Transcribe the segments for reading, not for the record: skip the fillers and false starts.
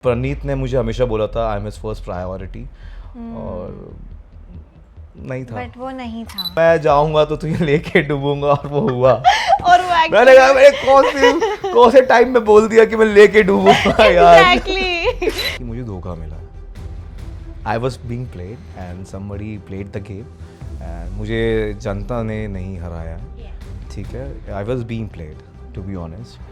प्रणीत ने मुझे हमेशा बोला था I am his first priority और नहीं था। बट वो नहीं था। मैं जाऊंगा तो तुझे लेके डूबूंगा और वो हुआ। और वो मैंने कहा मैंने कौन से टाइम में बोल दिया कि मैं लेके डूबूंगा यार। एग्जैक्टली। मुझे धोखा मिला। I was being played and somebody played the game and मुझे जनता ने नहीं हराया। ठीक है, I was being played to be honest.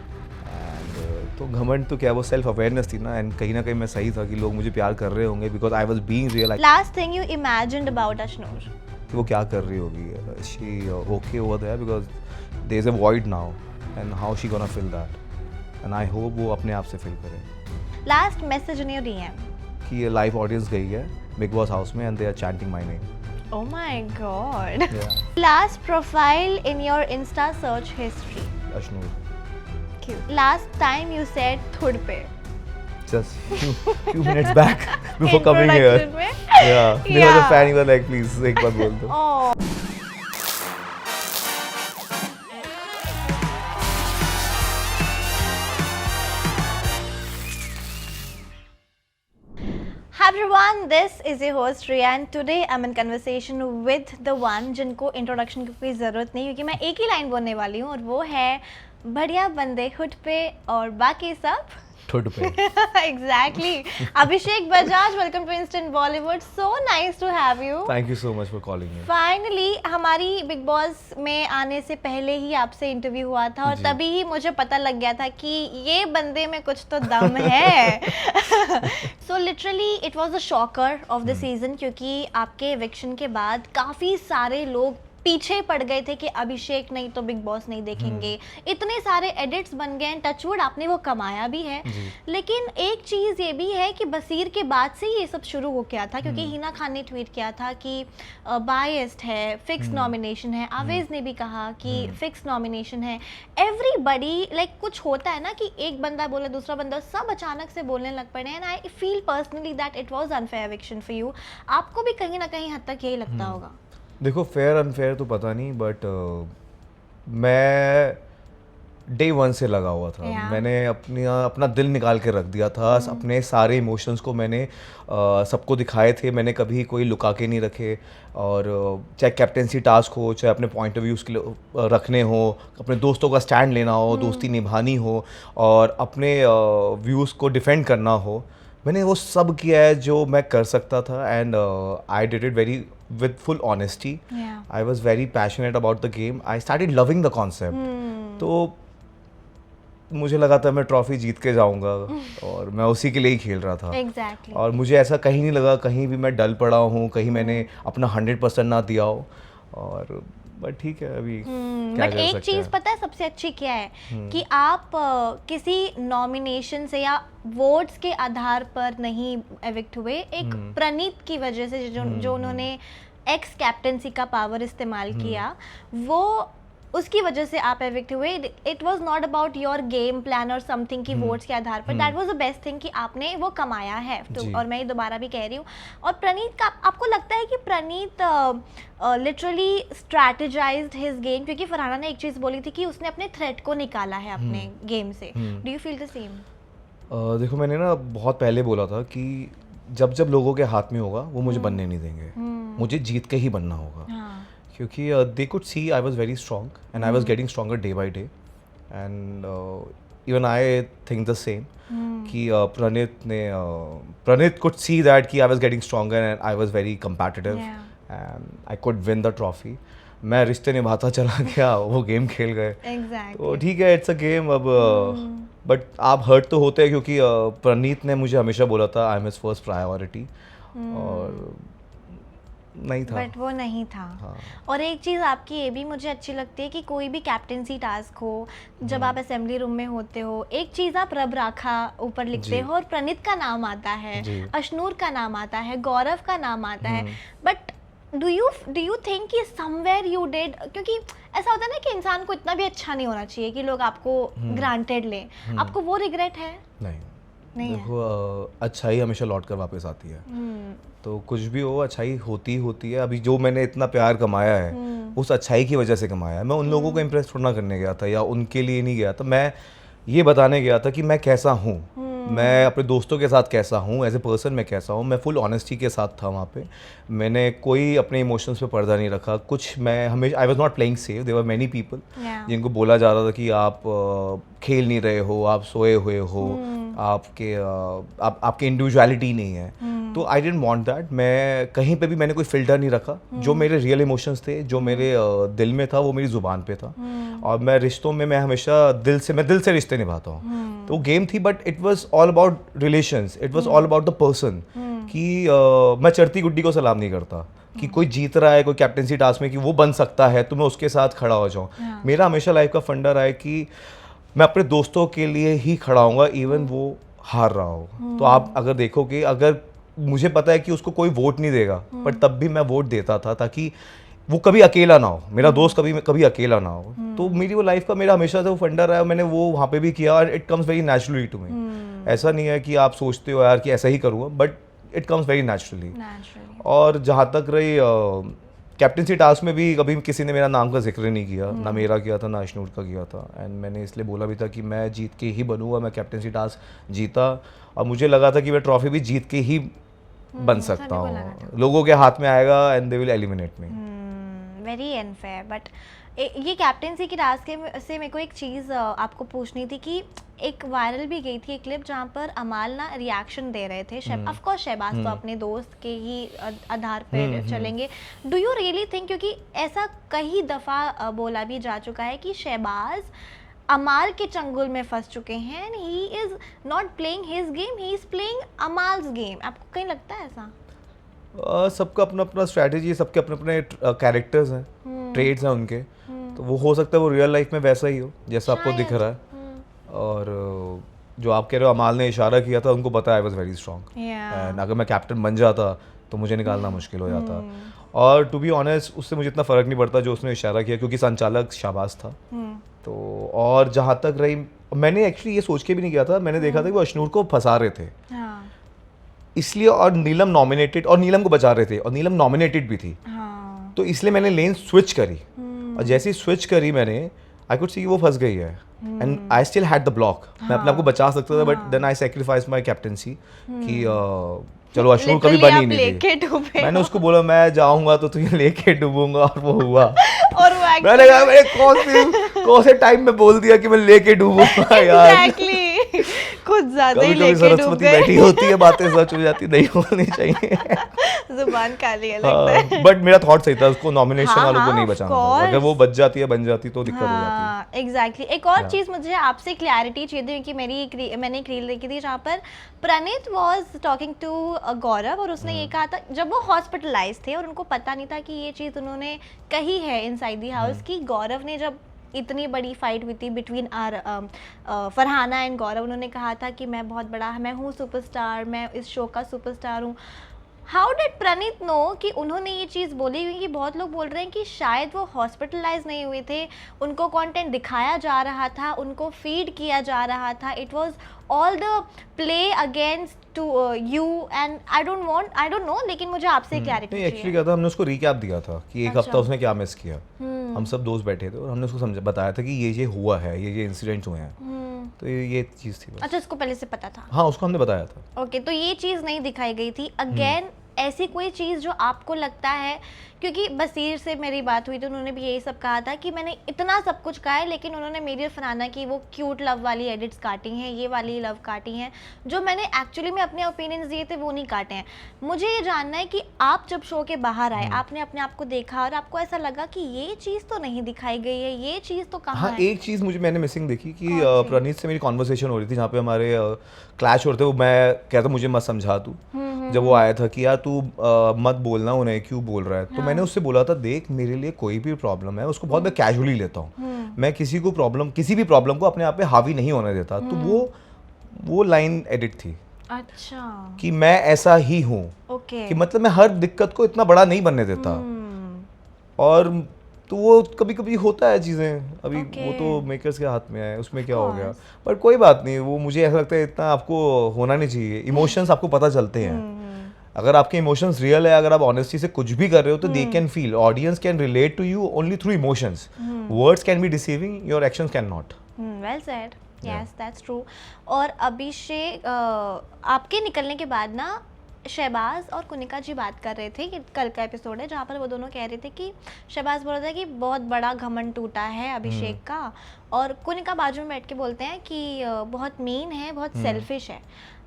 And तो घमंड तो क्या, वो सेल्फ अवेयरनेस थी ना। एंड कहीं ना कहीं मैं सही था कि लोग मुझे प्यार कर रहे होंगे because I was being real. Last thing you imagined about Ashnoor? वो क्या कर रही होगी, she okay over there because there is a void now and how she gonna fill that and I hope वो अपने आप से फिल करे। Last message in your DM कि ये लाइव ऑडियंस गई है बिग बॉस हाउस में and they are chanting my name. Oh my god. Last profile in your Insta search history? Ashnur. Cute. Last time you said thud pe? Just few minutes back before coming here. Yeah. Because Yeah. the fan was like, please एक बार बोल दो। Oh. Hi everyone, this is your host Riya and today I'm in conversation with the one जिनको introduction की कोई ज़रूरत नहीं क्योंकि मैं एक ही लाइन बोलने वाली हूँ और वो है बढ़िया बंदे हुड पे और बाकी सब ठुड पे। Exactly. Abhishek Bajaj, welcome to Instant Bollywood. So nice to have you. Thank you so much for calling me. Finally हमारी बिग बॉस में आने से पहले ही आपसे इंटरव्यू हुआ था और तभी ही मुझे पता लग गया था कि ये बंदे में कुछ तो दम है। So literally it was a shocker of the season क्योंकि आपके एविक्शन के बाद काफ़ी सारे लोग पीछे पड़ गए थे कि अभिषेक नहीं तो बिग बॉस नहीं देखेंगे। इतने सारे एडिट्स बन गए हैं, टचवुड आपने वो कमाया भी है। लेकिन एक चीज़ ये भी है कि बसीर के बाद से ये सब शुरू हो गया था क्योंकि हिना खान ने ट्वीट किया था कि बायस्ड है, फिक्स नॉमिनेशन है। आवेज ने भी कहा कि फिक्स नॉमिनेशन है। एवरीबडी लाइक कुछ होता है ना कि एक बंदा बोले दूसरा बंदा, सब अचानक से बोलने लग पड़े and I feel personally that it was unfair eviction for you. आपको भी कहीं ना कहीं हद तक यही लगता होगा? देखो फेयर अनफेयर तो पता नहीं बट मैं डे वन से लगा हुआ था। मैंने अपना दिल निकाल के रख दिया था। अपने सारे इमोशंस को मैंने सबको दिखाए थे। मैंने कभी कोई लुका के नहीं रखे। और चाहे कैप्टेंसी टास्क हो, चाहे अपने पॉइंट ऑफ व्यूज़ के लिए रखने हो, अपने दोस्तों का स्टैंड लेना हो, दोस्ती निभानी हो और अपने व्यूज़ को डिफेंड करना हो, मैंने वो सब किया है जो मैं कर सकता था। And I did it very with full honesty. I was very passionate about the game. I started loving the concept. तो मुझे लगा था मैं ट्रॉफी जीत के जाऊंगा और मैं उसी के लिए ही खेल रहा था। Exactly. और मुझे ऐसा कहीं नहीं लगा कहीं भी मैं डल पड़ा हूँ, कहीं मैंने अपना 100% ना दिया हो। और बट ठीक है, अभी क्या बट कर एक सकते चीज हैं। पता है सबसे अच्छी क्या है कि आप किसी नॉमिनेशन से या वोट्स के आधार पर नहीं एविक्ट हुए। एक प्रणीत की वजह से जो उन्होंने एक्स कैप्टेंसी का पावर इस्तेमाल किया, वो उसकी वजह से आप एविक्ट हुए। It was not about your game plan और समथिंग की वोट्स के आधार पर। That was the best thing कि आपने वो कमाया है। तो और मैं ये दोबारा भी कह रही हूँ। और प्रणीत का आपको लगता है कि प्रणीत लिटरली स्ट्रैटेजाइज्ड हिज गेम? क्योंकि फरहाना ने एक चीज़ बोली थी कि उसने अपने थ्रेट को निकाला है अपने गेम से। Do you feel the same? देखो मैंने ना बहुत पहले बोला था कि जब जब लोगों के हाथ में होगा वो मुझे बनने नहीं देंगे। मुझे जीत के ही बनना होगा। क्योंकि they could see I was very strong and I was getting stronger day by day. And even I think the same कि प्रणीत कुड सी दैट कि I was getting stronger and I was very competitive and I could win the trophy. मैं रिश्ते निभाता चला गया, वो game खेल गए। तो ठीक है, इट्स अ गेम। अब बट आप हर्ट तो होते हैं क्योंकि प्रणीत ने मुझे हमेशा बोला था I am his first priority और नहीं था। बट वो नहीं था। हाँ। और एक चीज़ आपकी ये भी मुझे अच्छी लगती है कि कोई भी कैप्टेंसी टास्क हो, जब आप असेंबली रूम में होते हो, एक चीज़ आप रब राखा ऊपर लिखते हो और प्रणीत का नाम आता है, अशनूर का नाम आता है, गौरव का नाम आता है। बट डू यू थिंक कि समवेयर यू डिड, क्योंकि ऐसा होता है ना कि इंसान को इतना भी अच्छा नहीं होना चाहिए कि लोग आपको ग्रांटेड लें। आपको वो रिग्रेट है? नहीं देखो अच्छाई हमेशा लौट कर वापस आती है। तो कुछ भी हो, अच्छाई होती है। अभी जो मैंने इतना प्यार कमाया है उस अच्छाई की वजह से कमाया है। मैं उन लोगों को इम्प्रेस थोड़ा करने गया था या उनके लिए नहीं गया था। मैं ये बताने गया था कि मैं कैसा हूँ। मैं अपने दोस्तों के साथ कैसा हूँ, एज ए पर्सन मैं कैसा हूँ, मैं फुल ऑनेस्टी के साथ था वहाँ पे। मैंने कोई अपने इमोशंस पे पर्दा नहीं रखा। कुछ मैं हमेशा I was not playing safe, there were many people जिनको बोला जा रहा था कि आप खेल नहीं रहे हो, आप सोए हुए हो, आपके इंडिविजुअलिटी नहीं है। तो आई डिडंट वांट दैट। मैं कहीं पे भी मैंने कोई फिल्टर नहीं रखा। जो मेरे रियल इमोशंस थे, जो मेरे दिल में था, वो मेरी जुबान पे था। और मैं रिश्तों में मैं हमेशा दिल से रिश्ते निभाता हूँ। तो गेम थी, but it was all about relations, it was all about the person. कि मैं चढ़ती गुड्डी को सलाम नहीं करता कि कोई जीत रहा है कोई कैप्टेंसी टास्क में कि वो बन सकता है तो मैं उसके साथ खड़ा हो जाऊँ। मेरा हमेशा लाइफ का फंडा रहा है कि मैं अपने दोस्तों के लिए ही खड़ा होऊंगा, इवन वो हार रहा हो। तो आप अगर देखो कि अगर मुझे पता है कि उसको कोई वोट नहीं देगा, पर तब भी मैं वोट देता था ताकि वो कभी अकेला ना हो, मेरा दोस्त कभी अकेला ना हो। तो मेरी वो लाइफ का मेरा हमेशा से वो फंडा रहा है, मैंने वो वहाँ पे भी किया और it comes very naturally to me. ऐसा नहीं है कि आप सोचते हो यार कि ऐसा ही करूँगा, but it comes very naturally. और जहाँ तक रही कैप्टेंसी टास्क में भी कभी किसी ने मेरा नाम का जिक्र नहीं किया, ना मेरा किया था ना अश्नूर का किया था। एंड मैंने इसलिए बोला भी था कि मैं जीत के ही बनूंगा। मैं कैप्टेंसी टास्क जीता और मुझे लगा था कि मैं ट्रॉफी भी जीत के ही बन सकता हूँ। लोगों के हाथ में आएगा and they will eliminate me. Very unfair. But ये कैप्टेंसी की टास्क से मेरे को एक चीज़ आपको पूछनी थी कि एक वायरल भी गई थी एक क्लिप जहाँ पर अमाल ना रिएक्शन दे रहे थे। ऑफ कोर्स शहबाज तो अपने दोस्त के ही आधार पर चलेंगे। डू यू रियली थिंक, क्योंकि ऐसा कई दफ़ा बोला भी जा चुका है कि शहबाज अमाल के चंगुल में फंस चुके हैं and he is not playing his game, he is playing Amaal's game. आपको कहीं लगता है ऐसा? सबका अपना अपना स्ट्रैटेजी, सबके अपने अपने कैरेक्टर्स हैं, ट्रेड्स हैं उनके। तो वो हो सकता है वो रियल लाइफ में वैसा ही हो जैसा आपको दिख रहा है। और जो आप कह रहे हो अमाल ने इशारा किया था, उनको पता है आई वाज वेरी स्ट्रांग। एंड अगर मैं कैप्टन बन जाता तो मुझे निकालना मुश्किल हो जाता। और टू बी ऑनेस्ट उससे मुझे इतना फ़र्क नहीं पड़ता जो उसने इशारा किया, क्योंकि संचालक शहबाज था। तो और जहाँ तक रही, मैंने एक्चुअली ये सोच के भी नहीं किया था, मैंने देखा था कि वो अश्नूर को फंसा रहे थे इसलिए, और नीलम नॉमिनेटेड, और नीलम को बचा रहे थे और नीलम नॉमिनेटेड भी थी। तो इसलिए मैंने लेन स्विच करी और जैसे ही स्विच करी मैंने आई कुड सी वो फंस गई है। And I still had the block. मैं अपने आप को बचा सकता था, but then I sacrifice my captaincy कि चलो अश्नूर कभी बनी नहीं थी। मैंने उसको बोला मैं जाऊंगा तो तुझे लेके डूबूंगा, और वो हुआ। और मैंने कहा मैंने कौन से टाइम में बोल दिया कि मैं लेके डूबूंगा यार। खुद ज्यादा ही लेके सरस्वती बैठी होती है, बातें सच हो जाती, नहीं होनी चाहिए। जुबान काली है लगता है। बट मेरा थॉट सही था, उसको नॉमिनेशन वालों को नहीं बचाना था। अगर वो बच जाती है बन जाती तो दिक्कत हो जाती है। एग्जैक्टली। एक और चीज मुझे आपसे क्लैरिटी चाहिए थी कि मैंने एक रील देखी थी जहाँ पर प्रणीत वाज टॉकिंग टू गौरव और उसने ये कहा था जब वो हॉस्पिटलाइज थे और उनको पता नहीं था कि ये चीज़ उन्होंने कही है इनसाइड द हाउस कि गौरव ने जब इतनी बड़ी फाइट हुई थी बिटवीन फरहाना एंड गौरव, उन्होंने कहा था कि मैं हूँ सुपरस्टार, मैं इस शो का सुपरस्टार हूँ। हाउ डिड प्रणीत नो कि उन्होंने ये चीज़ बोली? क्योंकि बहुत लोग बोल रहे हैं कि शायद वो हॉस्पिटलाइज नहीं हुए थे, उनको कंटेंट दिखाया जा रहा था, उनको फीड किया जा रहा था, it was all the play against to you and I don't know. लेकिन मुझे आपसे क्लैरिटी चाहिए। एक्चुअली क्या था, हमने उसको रिकैप दिया था कि एक हफ्ता उसने क्या मिस किया। हम सब दोस्त बैठे थे और हमने उसको बताया था कि ये हुआ है, ये इंसिडेंट्स हुए हैं। तो ये चीज़ थी। अच्छा, उसको पहले से पता था? हाँ, उसको हमने बताया था। ओके, तो ये चीज़ नहीं दिखाई गई थी। अगेन ऐसी कोई चीज़ जो आपको लगता है, क्योंकि बसीर से मेरी बात हुई तो उन्होंने भी यही सब कहा था कि मैंने इतना सब कुछ कहा है लेकिन उन्होंने मेरी और फरहाना की वो क्यूट लव वाली एडिट्स काटी हैं, ये वाली लव काटी हैं, जो मैंने एक्चुअली में अपने ओपिनियंस दिए थे वो नहीं काटे हैं। मुझे ये जानना है कि आप जब शो के बाहर आए, आपने अपने आप को देखा और आपको ऐसा लगा कि ये चीज़ तो नहीं दिखाई गई है, ये चीज़ तो कहाँ है? एक चीज़ मैंने मिसिंग देखी कि प्रणीत से मेरी कॉन्वर्सेशन हो रही थी जहाँ पे हमारे क्लैश हो रहे थे। वो मैं कहता मुझे मत समझा तू, जब वो आया था कि यार तू मत बोलना उन्हें, क्यों बोल रहा है। तो मैंने उससे बोला था देख मेरे लिए कोई भी प्रॉब्लम है उसको बहुत मैं कैजुअली लेता हूँ, मैं किसी भी प्रॉब्लम को अपने आप पे हावी नहीं होने देता। तो वो लाइन एडिट थी। अच्छा, कि मैं ऐसा ही हूँ। कि मतलब मैं हर दिक्कत को इतना बड़ा नहीं बनने देता। और तो वो कभी कभी होता है चीज़ें, अभी वो तो मेकर्स के हाथ में है, उसमें क्या हो गया। पर कोई बात नहीं, वो मुझे ऐसा लगता है इतना आपको होना नहीं चाहिए। इमोशंस आपको पता चलते हैं, अगर आपके इमोशंस रियल है, अगर आप ऑनेस्टी से कुछ भी कर रहे हो तो they can feel, audience can relate to you only through emotions. Words can be deceiving, your actions can not. Well said. Yes that's true. और अभिषेक आपके निकलने के बाद ना शहबाज और कुनिका जी बात कर रहे थे कि कल का एपिसोड है जहाँ पर वो दोनों कह रहे थे कि शहबाज बोल रहा था कि बहुत बड़ा घमंड टूटा है अभिषेक का, और कुनिका बाजू में बैठ के बोलते हैं कि बहुत मीन है, बहुत सेल्फिश है।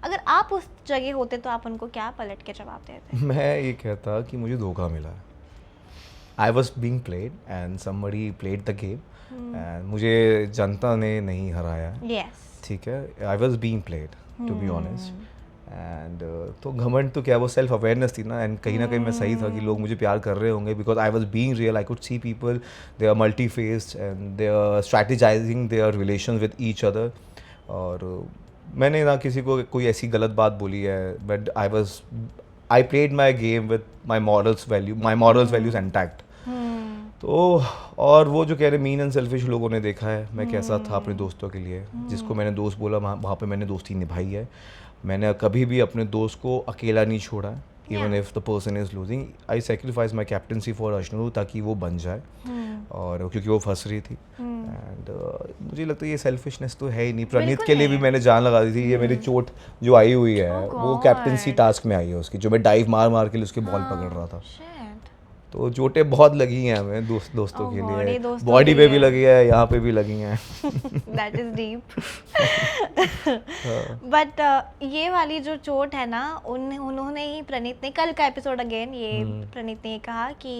अगर आप उस जगह होते तो आप उनको क्या पलट के जवाब देते? मैं ये कहता कि मुझे धोखा मिला है। I was being played and somebody played the game and मुझे जनता ने नहीं हराया। यस ठीक है, I was being played to be honest. And तो घमंड तो क्या, वो सेल्फ अवेयरनेस थी ना, एंड कहीं ना कहीं मैं सही था कि लोग मुझे प्यार कर रहे होंगे because I was being real. I could see people, they are multi faced and they are strategising their relation with each other. और मैंने ना किसी को कोई ऐसी गलत बात बोली है, but I played my game with my morals values intact. तो और वो जो कह रहे मीन एंड सेल्फिश लोगों ने देखा है मैं कैसा था अपने दोस्तों के लिए। जिसको मैंने दोस्त बोला वहाँ पे मैंने दोस्ती निभाई है। मैंने कभी भी अपने दोस्त को अकेला नहीं छोड़ा है, even if the person is losing. I sacrifice my captaincy for Ashnoor ताकि वो बन जाए, और क्योंकि वो फंस रही थी। एंड मुझे लगता है ये सेल्फिशनेस तो है ही नहीं। प्रणीत के लिए भी मैंने जान लगा दी थी। ये मेरी चोट जो आई हुई है वो कैप्टनसी टास्क में आई है उसकी, जो मैं डाइव मार मार के उसके बॉल पकड़ रहा था। तो चोटें बहुत लगी हैं हमें दोस्तों के लिए, बॉडी पे भी लगी है, यहाँ पे भी लगी हैं। That is deep. बट ये वाली जो चोट है ना, उन्होंने ही, प्रणीत ने कल का एपिसोड अगेन ये प्रणीत ने कहा कि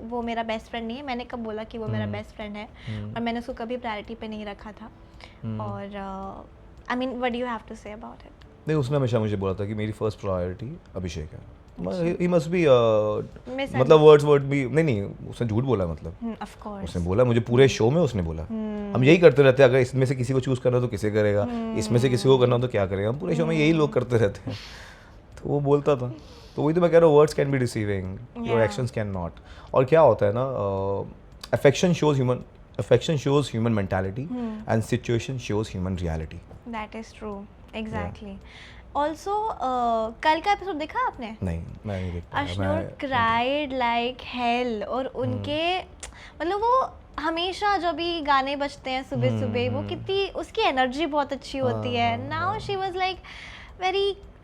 वो मेरा बेस्ट फ्रेंड नहीं है। मैंने कब बोला कि वो मेरा बेस्ट फ्रेंड है, और मैंने उसको कभी प्रायोरिटी पे नहीं रखा था। और I mean what do you have to say about it? नहीं, उसने हमेशा मुझे बोला था कि मेरी फर्स्ट प्रायोरिटी अभिषेक है। He must be मतलब वर्ड भी नहीं उसने झूठ बोला। मतलब of course. उसने बोला मुझे पूरे शो में उसने बोला। हम यही करते रहते हैं, अगर इसमें से किसी को चूज करना हो तो किसे करेगा, इसमें से किसी को करना हो तो क्या करेगा। हम पूरे शो में यही लोग करते रहते हैं। तो वो बोलता था, तो वही तो मैं कह रहा हूँ, words can be deceiving, your actions can not. और क्या होता है ना, affection shows human mentality and situation shows human reality. That is true, exactly. Also कल का एपिसोड देखा आपने? नहीं, मैं नहीं देखा। अश्नूर क्राइड लाइक हेल, और उनके मतलब वो हमेशा जब भी गाने बजते हैं सुबह सुबह, वो कितनी उसकी एनर्जी बहुत अच्छी होती है। Now she was like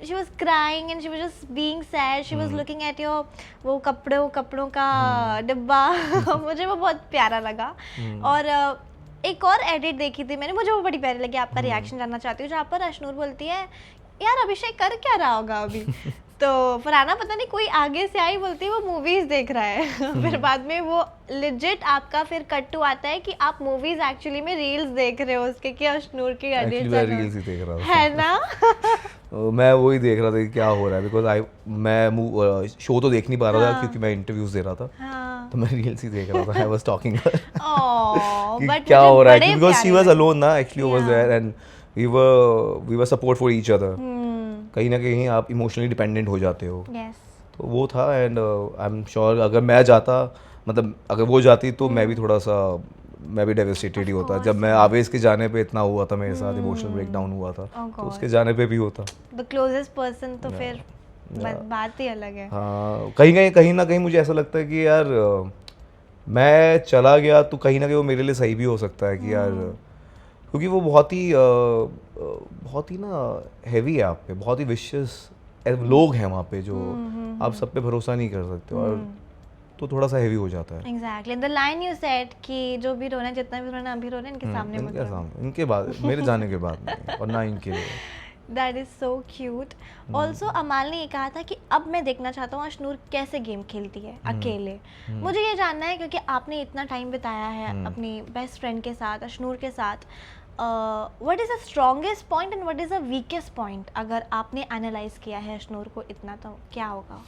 she was crying and she was just being sad. She was looking at your वो कपड़ों का डिब्बा। मुझे वो बहुत प्यारा लगा। और एक और एडिट देखी थी मैंने, मुझे वो बड़ी प्यारी लगी। आपका रिएक्शन जानना चाहती हूँ, जहाँ पर अश्नूर बोलती है यार अभिषेक कर क्या रहा होगा अभी। तो फरहाना पता नहीं कोई आगे से आई, बोलती है वो मूवीज देख रहा है। फिर बाद में वो लिजिट आपका फिर कट टू आता है कि आप मूवीज एक्चुअली में रील्स देख रहे हो उसके, कि अश्नूर की एडिट रील्स ही देख रहा था, है ना। मैं वही देख रहा था कि क्या हो रहा है, बिकॉज मैं शो तो देख नहीं पा रहा था क्योंकि मैं इंटरव्यूज दे रहा था। तो मैं रील्स ही देख रहा था। आई वाज टॉकिंग बट क्या हो रहा है, बिकॉज शी वाज अलोन ना, actually was there and we were support for each other. कहीं ना कहीं आप इमोशनली डिपेंडेंट हो जाते हो। तो वो था, एंड आई एम श्योर अगर मैं जाता, मतलब अगर वो जाती तो मैं भी थोड़ा सा, मैं भी डेविस्टेटेड ही होता। जब मैं आवेश के जाने पे इतना हुआ था मेरे साथ, इमोशनल ब्रेकडाउन हुआ था, तो उसके जाने पे भी होता। द क्लोजेस्ट पर्सन, तो फिर बात ही अलग है। हाँ, कहीं ना कहीं मुझे ऐसा लगता है कि यार मैं चला गया तो कहीं ना कहीं वो मेरे लिए सही भी हो सकता है कि यार, क्योंकि वो बहुत ही ना हैवी है आप पे, बहुत ही विशियस लोग हैं वहाँ पे जो आप सब पे भरोसा नहीं कर सकते, और तो थोड़ा सा हैवी हो जाता है। Exactly the line you said कि जो भी रोना, जितना भी रोना अभी रोना, इनके सामने मत रो। इनके बाद, मेरे जाने के बाद नहीं, और ना इनके लिए। That is so cute. Also अमाल ने ये कहा था कि अब मैं देखना चाहता हूँ अश्नूर कैसे गेम खेलती है अकेले। मुझे ये जानना है क्योंकि आपने इतना टाइम बिताया है अपनी बेस्ट फ्रेंड के साथ, अश्नूर के साथ। What is the strongest point and what is the weakest point? अगर आपने एनालाइज किया है अश्नूर को इतना, तो क्या होगा?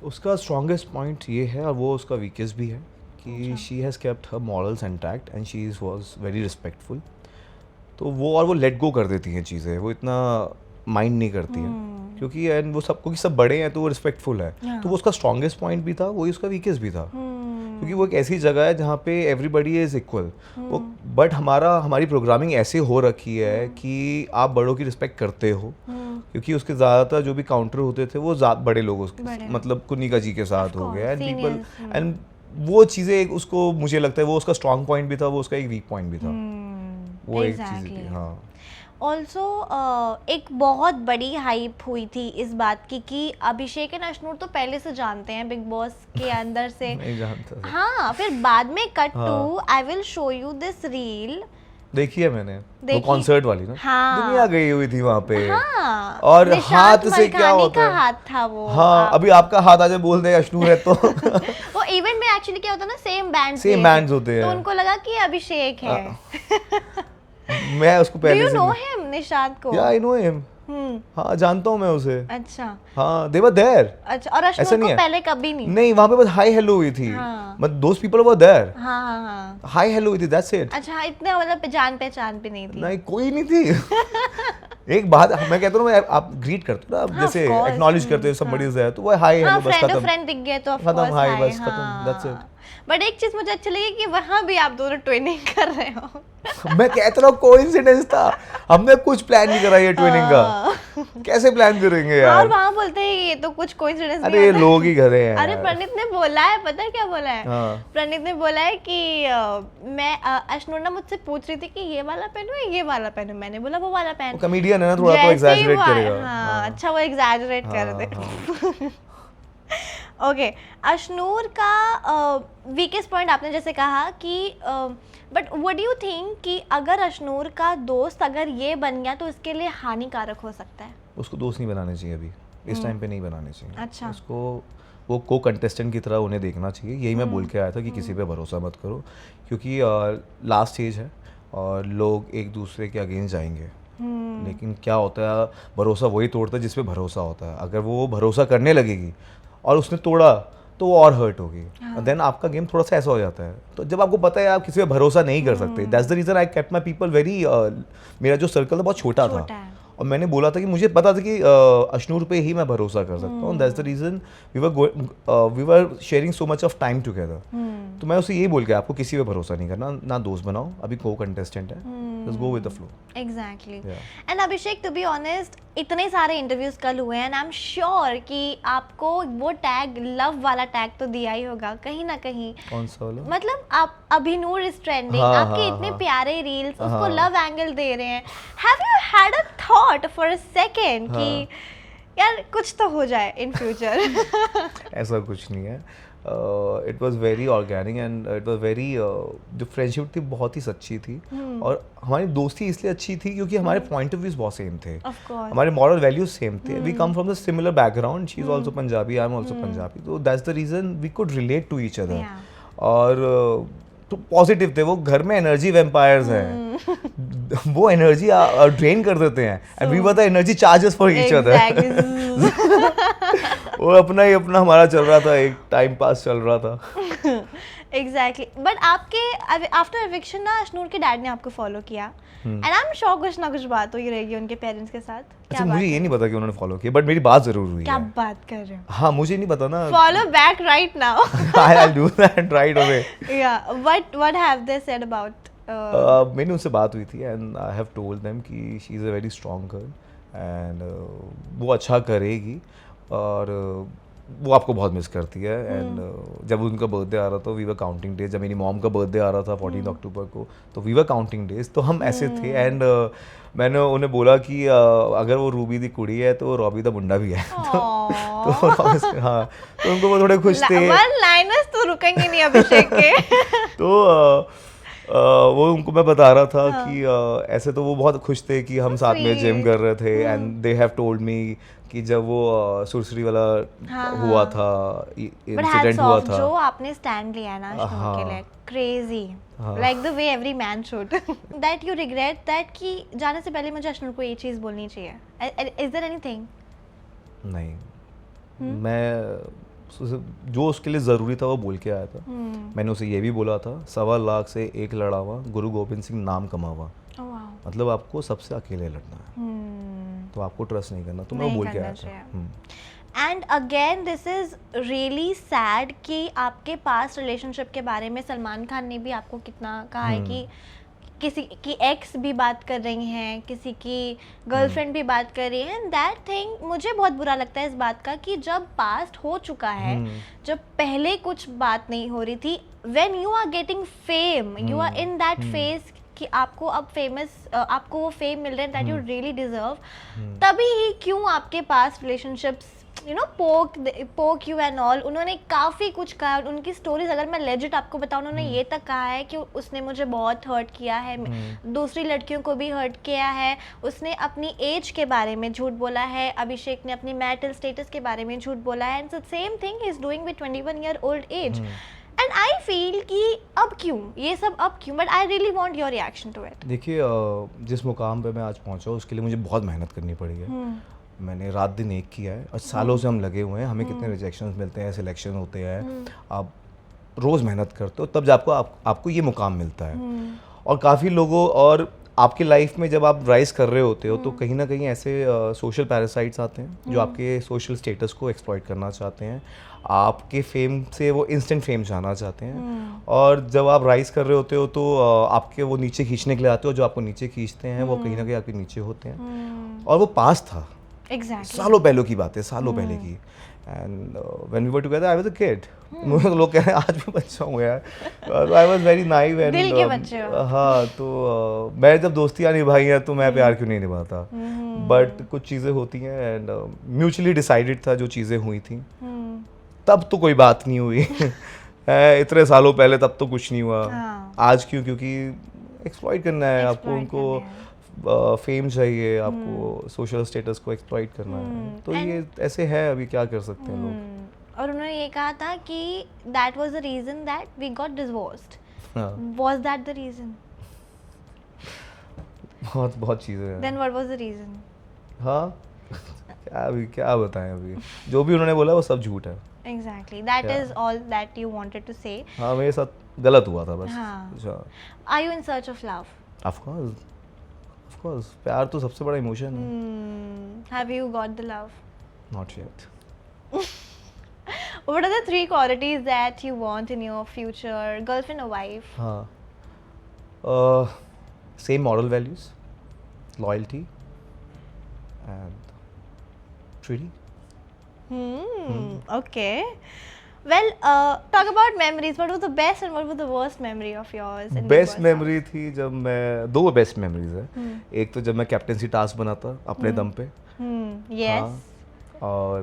उसका स्ट्रॉन्गेस्ट पॉइंट ये है, और वो उसका वीकेस्ट भी है, कि she has kept her morals intact and she was very respectful. तो वो लेट गो कर देती हैं चीज़ें, वो इतना माइंड नहीं करती हैं, क्योंकि एंड वो सब, क्योंकि सब बड़े हैं तो वो रिस्पेक्टफुल है। तो वो उसका स्ट्रॉन्गेस्ट पॉइंट भी था, वही उसका वीकेस्ट भी था, क्योंकि वो एक ऐसी जगह है जहाँ पे एवरीबडी इज इक्वल। वो बट हमारी प्रोग्रामिंग ऐसे हो रखी है कि आप बड़ों की रिस्पेक्ट करते हो, क्योंकि उसके ज़्यादातर जो भी काउंटर होते थे वो बड़े लोग, मतलब कुनिका जी के साथ हो गया, एंड पीपल, एंड वो चीज़ें उसको, मुझे लगता है वो उसका स्ट्रॉन्ग पॉइंट भी था, वो उसका एक वीक पॉइंट भी था। वो एक चीज़ Exactly. थी। हाँ ऑल्सो एक बहुत बड़ी हाइप हुई थी इस बात की कि अभिषेक एंड अश्नूर तो पहले से जानते हैं बिग बॉस के अंदर से। नहीं जानता था। हाँ, फिर बाद में कट हाँ। To I will show you this reel. देखी है मैंने, वो देखी? कॉन्सर्ट वाली ना। हाँ। दुनिया गई हुई थी वहाँ पे। हाँ, और निशांत हाथ से क्या मलकानी होता का है? हाथ था वो। हाँ, अभी आपका हाथ आज बोल दे अश्नूर है तो वो इवेंट में एक्चुअली क्या होता है ना, सेम बैंड सेम बैंड्स होते तो हैं। उनको लगा कि अभिषेक है। मैं उसको डू पहले यू से नो हिम, निशांत को? या आई नो हिम। हम्म, हाँ जानता हूँ मैं उसे। अच्छा हाँ दे वर देयर। अच्छा। और ऐसा अश्नूर नहीं को है। पहले कभी नहीं? नहीं, वहाँ पे बस हाई हेलो हुई थी। हाँ। मतलब दोस पीपल वर देयर, हाँ हाँ हाँ। हाई हेलो हुई थी, दैट्स इट। अच्छा, इतने मतलब जान पहचान भी नहीं थी? नहीं कोई नहीं थी। एक बात मैं कहता हूँ, आप ग्रीट करते हो ना, आप हाँ, जैसे of course, एक्नॉलेज करते हो somebody is there, तो वो हाई हाँ, हेलो बस फ्रेंड खत्म। फ्रेंड दिख गए तो ऑफ खत्म, कोर्स हाय, हाय, बस खत्म, that's it. बट एक चीज मुझे अच्छी लगी कि वहाँ भी आप दोनों ट्विनिंग कर रहे हो। मैं कहता रहा हूँ कोइंसिडेंस था, हमने कुछ प्लान नहीं करा ये ट्विनिंग का। कैसे प्लान करेंगे और यार? वहाँ बोलते हैं ये तो कुछ कोइंसिडेंस नहीं अरे ये होता। लोग ही गधे हैं अरे यार। प्रणीत ने बोला है, पता है क्या बोला है? हाँ। प्रणीत ने बोला है कि मैं अश्नूर ना मुझसे पूछ रही थी कि ये वाला पहनूं या ये वाला पहनूं, मैंने बोला वो वाला पहन। वो कॉमेडियन है ना, थोड़ा तो जैसे ही एग्जैजरेट वो करेगा। हाँ, अच्छा वो एग्जैजरेट कर हाँ, दे। ओके, अश्नूर का वीकेस्ट पॉइंट आपने जैसे कहा कि but what do you think कि अगर अश्नूर का दोस्त अगर ये बन गया तो इसके लिए हानिकारक हो सकता है? उसको दोस्त नहीं बनाने चाहिए अभी, इस टाइम पे नहीं बनाने चाहिए। अच्छा। उसको वो को कंटेस्टेंट की तरह उन्हें देखना चाहिए। यही मैं बोल के आया था कि किसी पे भरोसा मत करो, क्योंकि लास्ट स्टेज है और लोग एक दूसरे के अगेंस्ट जाएंगे। लेकिन क्या होता है, भरोसा वही तोड़ता है जिस पे भरोसा होता है। अगर वो भरोसा करने लगेगी और उसने तोड़ा तो वो और हर्ट होगी, देन आपका गेम थोड़ा सा ऐसा हो जाता है। तो जब आपको पता है आप किसी पे भरोसा नहीं कर सकते, that's the reason I kept my people very, मेरा जो सर्कल था बहुत छोटा था और मैंने बोला था कि मुझे पता था कि अश्नूर पे ही मैं भरोसा कर सकता हूँ। That's the reason we were sharing so much of time together. तो मैं उसे यही बोल के, आपको किसी पे भरोसा नहीं करना, ना दोस्त बनाओ, अभी को कंटेस्टेंट है, just go with the flow. Exactly. Yeah. And Abhishek, to be honest, इतने सारे इंटरव्यूज कल हुए हैं एंड आई एम श्योर कि आपको वो टैग, लव वाला टैग तो दिया ही होगा कहीं ना कहीं। कौन सा वाला? मतलब आप अभिनूर इज ट्रेंडिंग, हाँ, आपके हाँ, इतने हाँ। प्यारे रील्स उसको हाँ। लव एंगल दे रहे हैं। Have you had a thought for a second कि यार कुछ तो हो जाए इन फ्यूचर? ऐसा कुछ नहीं है। It was very organic and it was very, जो फ्रेंडशिप थी बहुत ही सच्ची थी। और हमारी दोस्ती इसलिए अच्छी थी क्योंकि हमारे पॉइंट ऑफ व्यूज बहुत सेम थे, ऑफ कोर्स। हमारे मॉरल वैल्यूज सेम थे। We come from the similar background, she is also Punjabi, I am also Punjabi, तो that's the reason we could relate to each other. और तो पॉजिटिव थे वो, घर में एनर्जी वेम्पायर्स हैं। वो एनर्जी ड्रेन कर देते हैं and we were the energy charges for each other. वो अपना ही अपना हमारा चल रहा था, एक टाइम पास चल रहा था। एग्जैक्टली। बट आपके आफ्टर एविक्शन ना अश्नूर के डैड ने आपको फॉलो किया एंड आई एम श्योर कुछ ना कुछ बात हुई रहेगी उनके पेरेंट्स के साथ। अच्छा, मुझे ये नहीं पता कि उन्होंने फॉलो किया, बट मेरी बात जरूर हुई क्या है। बात कर रहे हो? हाँ, मुझे नहीं पता ना। Follow back right now. I'll do that right away. या what have they said about? मैंने उनसे बात हुई थी and I have told them कि she is a very strong girl एंड वो अच्छा करेगी और वो आपको बहुत मिस करती है। एंड जब उनका बर्थडे आ रहा था, वी वर काउंटिंग डेज। जब मेरी मॉम का बर्थडे आ रहा था 14 अक्टूबर को, तो वी वर काउंटिंग डेज। तो हम ऐसे थे एंड मैंने उन्हें बोला कि अगर वो रूबी दी कुड़ी है तो रॉबी दा मुंडा भी है। तो हाँ, तो उनको वो थोड़े खुश थे। वन लाइनर्स तो रुकेंगे नहीं अभिषेक के। तो वो उनको मैं बता रहा था कि ऐसे तो वो बहुत खुश थे कि हम साथ में जिम कर रहे थे and they have told me कि जब वो सुरसरी वाला हुआ था, इंसिडेंट हुआ था, जो आपने स्टैंड लिया ना अश्नूर के लिए, crazy, like the way every man should, that you regret that कि जाने से पहले मुझे अश्नूर को ये चीज़ बोलनी चाहिए? Is there anything? नहीं, मैं जो उसके लिए ज़रूरी था वो बोल के आया था। मैंने उसे ये भी बोला था, 1.25 लाख से एक लड़ावा, गुरु गोविंद सिंह नाम कमावा। मतलब आपको सबसे अकेले लड़ना है, तो आपको ट्रस्ट नहीं करना, तो मैं वो बोल के आया था। And again this is really sad कि आपके पास रिलेशनशिप के बारे में सलमान खान ने भी आपको कितना कहा है कि किसी की एक्स भी बात कर रही हैं, किसी की गर्लफ्रेंड भी बात कर रही है। एंड दैट थिंग मुझे बहुत बुरा लगता है इस बात का कि जब पास्ट हो चुका है, जब पहले कुछ बात नहीं हो रही थी, when you are getting fame, you are in that phase कि आपको अब आपको वो फेम मिल रहा है दैट यू रियली डिजर्व, तभी ही क्यों आपके पास रिलेशनशिप्स पोक यू एंड ऑल, उन्होंने काफ़ी कुछ कहा, उनकी स्टोरीज अगर मैं लेजिट आपको बताऊं, उन्होंने ये तक कहा है कि उसने मुझे बहुत हर्ट किया है, दूसरी लड़कियों को भी हर्ट किया है, उसने अपनी एज के बारे में झूठ बोला है, अभिषेक ने अपनी मैरिटल स्टेटस के बारे में झूठ बोला है, एंड सेम थिंग ही is doing with 21-year-old age, and I feel कि अब क्यों ये सब, अब क्यों, but I really want your reaction to it. देखिए जिस मुकाम पे मैं आज पहुंचा हूँ उसके लिए मुझे बहुत मेहनत करनी पड़ी है। मैंने रात दिन एक किया है और सालों से हम लगे हुए हैं, हमें कितने रिजेक्शंस मिलते हैं, सिलेक्शन होते हैं, आप रोज़ मेहनत करते हो तब जाकर आपको ये मुकाम मिलता है। और काफ़ी लोगों और आपकी लाइफ में जब आप राइज कर रहे होते हो तो कहीं ना कहीं ऐसे सोशल पैरासाइट्स आते हैं जो आपके सोशल स्टेटस को एक्सप्लॉइट करना चाहते हैं, आपके फेम से वो इंस्टेंट फेम जाना चाहते हैं, और जब आप राइज कर रहे होते हो तो आपके वो नीचे खींचने के लिए आते हो, जो आपको नीचे खींचते हैं वो कहीं ना कहीं आपके नीचे होते हैं। और वो पास था, सालों पहले की बात है, सालों पहले की। And when we were together I was a kid, मुझे लोग कह रहे हैं आज भी बच्चा हूँ यार, आई वाज वेरी नाइव एंड दिल के बच्चे हो। हाँ, तो मैं जब दोस्तियाँ निभाई हैं तो मैं प्यार क्यों नहीं निभाता, बट कुछ चीज़ें होती हैं एंड म्यूचुअली डिसाइडेड था जो चीज़ें हुई थी, तब तो कोई बात नहीं हुई इतने सालों पहले तब तो कुछ नहीं हुआ। आज क्यों? क्योंकि एक्सप्लॉइट करना है आपको, उनको फेम चाहिए, आपको सोशल स्टेटस को एक्सप्लॉइट करना है, तो ये ऐसे है, अभी क्या कर सकते हैं लोग। और उन्होंने ये कहा था कि that was the reason that we got divorced, was that the reason? बहुत चीज़ें हैं। Then what was the reason? हाँ क्या बताएं, अभी जो भी उन्होंने बोला वो सब झूठ है। Exactly, that is all that you wanted to say. हाँ, मेरे साथ गलत हुआ था बस। हाँ। Are you in search of love? Of course, प्यार तो सबसे बड़ा इमोशन है। Have you got the love? Not yet. What are the 3 qualities that you want in your future girlfriend or wife? हाँ, same moral values, loyalty and treaty. Okay. Well, talk about memories. What was the best and what was the worst memory of yours? Best memory थी जब मैं, 2 best memories है। एक तो जब मैं captaincy task बना था अपने दम पे, यस, और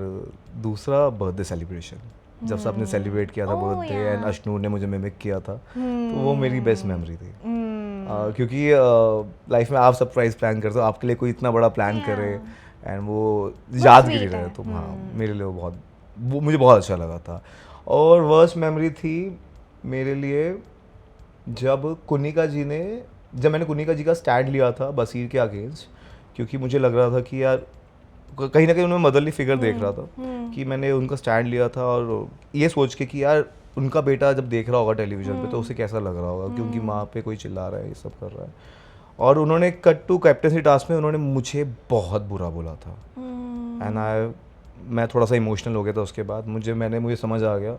दूसरा बर्थडे सेलिब्रेशन, जब सबने सेलिब्रेट किया था बर्थडे एंड अश्नूर ने मुझे मिमिक किया था, तो वो मेरी बेस्ट मेमोरी थी। क्योंकि लाइफ में आप सरप्राइज प्लान करते हो, आपके लिए कोई इतना बड़ा प्लान करे एंड वो यादगिरी रहे, तो हाँ, मेरे लिए वो मुझे बहुत अच्छा लगा था। और वर्स्ट मेमोरी थी मेरे लिए जब मैंने कुनिका जी का स्टैंड लिया था बसीर के अगेंस्ट, क्योंकि मुझे लग रहा था कि यार कहीं ना कहीं उन्होंने मदरली फिगर देख रहा था कि मैंने उनका स्टैंड लिया था, और ये सोच के कि यार उनका बेटा जब देख रहा होगा टेलीविजन पे तो उसे कैसा लग रहा होगा कि उनकी माँ पे कोई चिल्ला रहा है, ये सब कर रहा है। और उन्होंने कट टू कैप्टेंसी टास्क में उन्होंने मुझे बहुत बुरा बोला था, एंड मैं थोड़ा सा इमोशनल हो गया था उसके बाद। मुझे समझ आ गया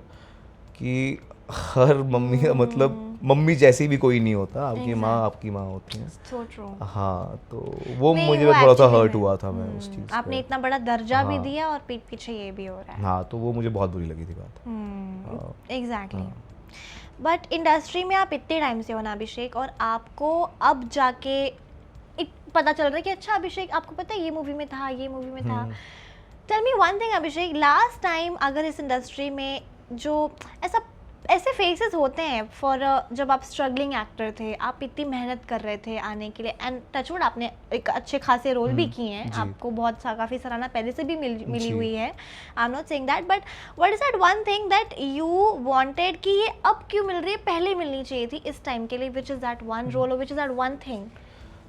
कि हर मम्मी मतलब मम्मी जैसी भी कोई नहीं होता, आपकी माँ आपकी माँ होती है। So true. हाँ, तो वो मुझे थोड़ा सा हर्ट हुआ था मैं उस चीज़। आपने इतना बड़ा दर्जा भी दिया और पीठ पीछे ये भी हो रहा है। हाँ, तो वो मुझे बहुत बुरी लगी थी बात। एग्जैक्टली। बट इंडस्ट्री में आप इतने टाइम से हो ना अभिषेक, और आपको अब जाके पता चल रहा है कि अच्छा अभिषेक, आपको पता है ये मूवी में था, ये मूवी में था। टेल मी वन थिंग अभिषेक, लास्ट टाइम अगर इस इंडस्ट्री में जो ऐसे फेसेस होते हैं फॉर जब आप स्ट्रगलिंग एक्टर थे, आप इतनी मेहनत कर रहे थे आने के लिए, एंड टचवुड आपने एक अच्छे खासे रोल भी किए हैं, आपको बहुत काफ़ी सराहना पहले से भी मिली हुई है, I am not saying that, but what is that one thing that you wanted कि ये अब क्यों मिल रही है, पहले मिलनी चाहिए थी इस टाइम के लिए, which is that one role और which is that one thing?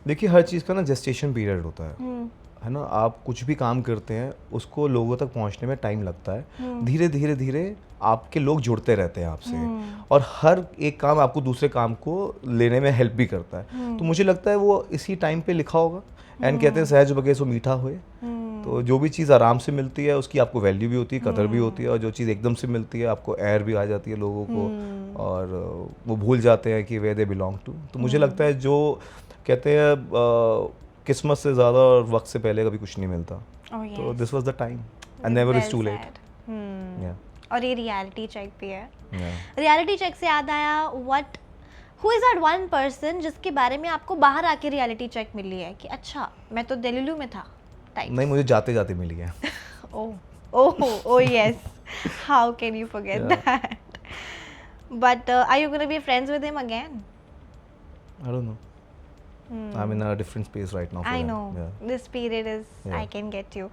देखिए, हर चीज़ का ना जेस्टेशन पीरियड होता है ना। आप कुछ भी काम करते हैं उसको लोगों तक पहुंचने में टाइम लगता है, धीरे धीरे धीरे आपके लोग जुड़ते रहते हैं आपसे, और हर एक काम आपको दूसरे काम को लेने में हेल्प भी करता है। तो मुझे लगता है वो इसी टाइम पे लिखा होगा, एंड कहते हैं सहज बगे सो मीठा होए। तो जो भी चीज़ आराम से मिलती है उसकी आपको वैल्यू भी होती है, कदर भी होती है, और जो चीज़ एकदम से मिलती है आपको एयर भी आ जाती है लोगों को, और वो भूल जाते हैं कि वे दे बिलोंग टू। तो मुझे लगता है जो कहते हैं किस्मत से ज़्यादा और वक्त से पहले कभी कुछ नहीं मिलता। तो this was the time and never is too late. और ये रियलिटी चेक भी है। रियलिटी चेक से याद आया, what Who is that one person जिसके बारे में आपको बाहर आके रियलिटी चेक मिली है कि अच्छा मैं तो दिल्ली में था टाइप? नहीं, मुझे जाते जाते मिली है. Oh yes. How can you forget that? But are you gonna be friends with him again? I don't know. I'm in a different space right now. For I him. know. Yeah. This period is Yeah. I can get you.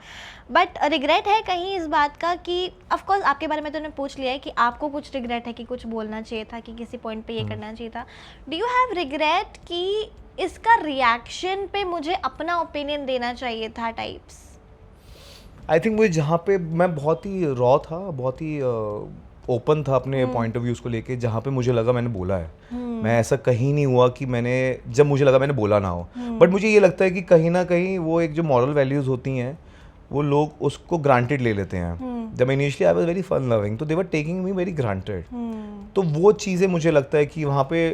But regret है कहीं इस बात का कि of course आपके बारे में तो मैंने पूछ लिया है कि आपको कुछ regret है कि कुछ बोलना चाहिए था कि किसी point पे ये करना चाहिए था. Do you have regret कि इसका reaction पे मुझे अपना opinion देना चाहिए था types? आई थिंक मुझे जहाँ पे मैं बहुत ही रॉ था, बहुत ही ओपन था अपने पॉइंट ऑफ व्यूज़ को लेके, जहाँ पे मुझे लगा मैंने बोला है. मैं ऐसा कहीं नहीं हुआ कि मैंने जब मुझे लगा मैंने बोला ना हो. बट मुझे ये लगता है कि कहीं ना कहीं वो एक जो मॉरल वैल्यूज़ होती हैं वो लोग उसको ग्रांटेड ले लेते हैं. जब initially I was very fun loving तो they were taking me very granted. तो वो चीज़ें मुझे लगता है कि वहाँ पे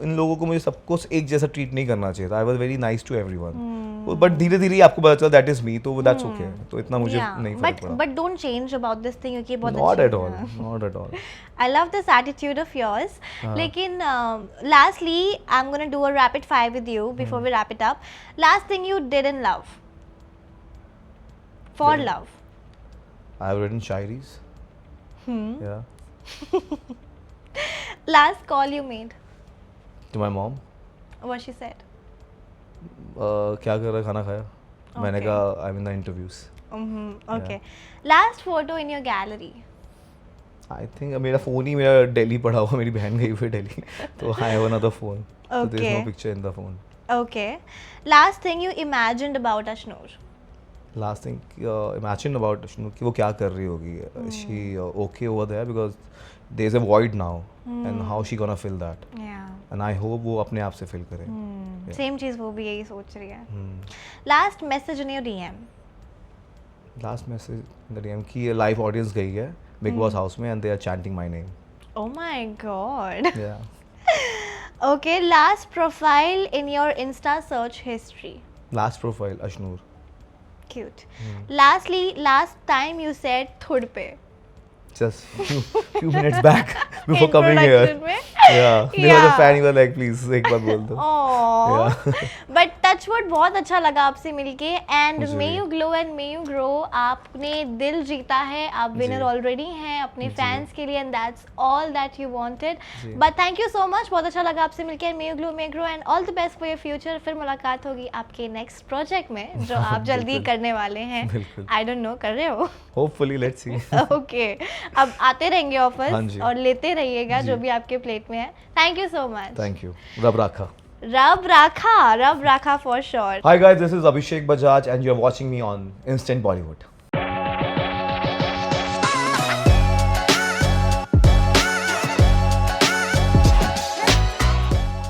इन लोगों को मुझे सबको एक जैसा ट्रीट नहीं करना चाहिए था. I was very nice to everyone. But धीरे धीरे आपको पता चला दैट इज मी, तो दैट्स ओके. तो इतना मुझे नहीं फर्क पड़ा. But don't change about this thing क्योंकि बहुत Not अच्छी at all. है. Not at all. I love this attitude of yours. लेकिन lastly, I'm gonna do a rapid fire with you before we wrap it up. Last thing you did in love. For Did- love. I've written shairis. Yeah. Last call you made. To my mom. What she said. क्या कर रहा है, खाना खाया? मैंने Okay. कहा I am in the interviews. Okay. Last photo in your gallery. I think मेरा phone ही मेरा दिल्ली पड़ा हुआ, मेरी बहन गई हुई है दिल्ली, तो I have another phone. So there is Okay. no picture in the phone. Okay. Last thing you imagined about Ashnoor. Last thing imagine about Ashnu कि वो क्या कर रही होगी. She okay over there because there is a void now and how she gonna fill that. Yeah. And I hope वो अपने आप से fill करे. Same चीज़ वो भी यही सोच रही है. Hmm. Last message in your DM. Last message in the DM कि live audience गई है Big Boss house में and they are chanting my name. Oh my god. Yeah. Okay, last profile in your Insta search history. Last profile Ashnoor. Cute. Lastly, last time you said thud pe. Just few minutes back before coming here. Introduction में. Yeah. There was a Yeah. fan. He was like, please एक बार बोल दो. Aww. But touchwood बहुत अच्छा लगा आपसे मिलके and मुझे may भी. you glow and may you grow. आपने दिल जीता है, आप विनर जी. ऑलरेडी हैं अपने जी. फैंस के लिए and that's all that you wanted. Ji. But thank you so much. बहुत अच्छा लगा आपसे मिलके and may you glow, may you grow and all the best for your future. फिर मुलाकात होगी आपके next project में जो आप जल्दी बिल्कुल. करने वाले हैं. बिल्कुल. I don't know कर रहे हो. Hopefully let's see. Okay. अब आते रहेंगे हाँ ऑफर्स जी. और लेते रहिएगा जी. जो भी आपके प्लेट में है. Thank you so much. Thank you. रब राखा. Rab Rakha for sure. Hi guys, this is Abhishek Bajaj and you're watching me on Instant Bollywood.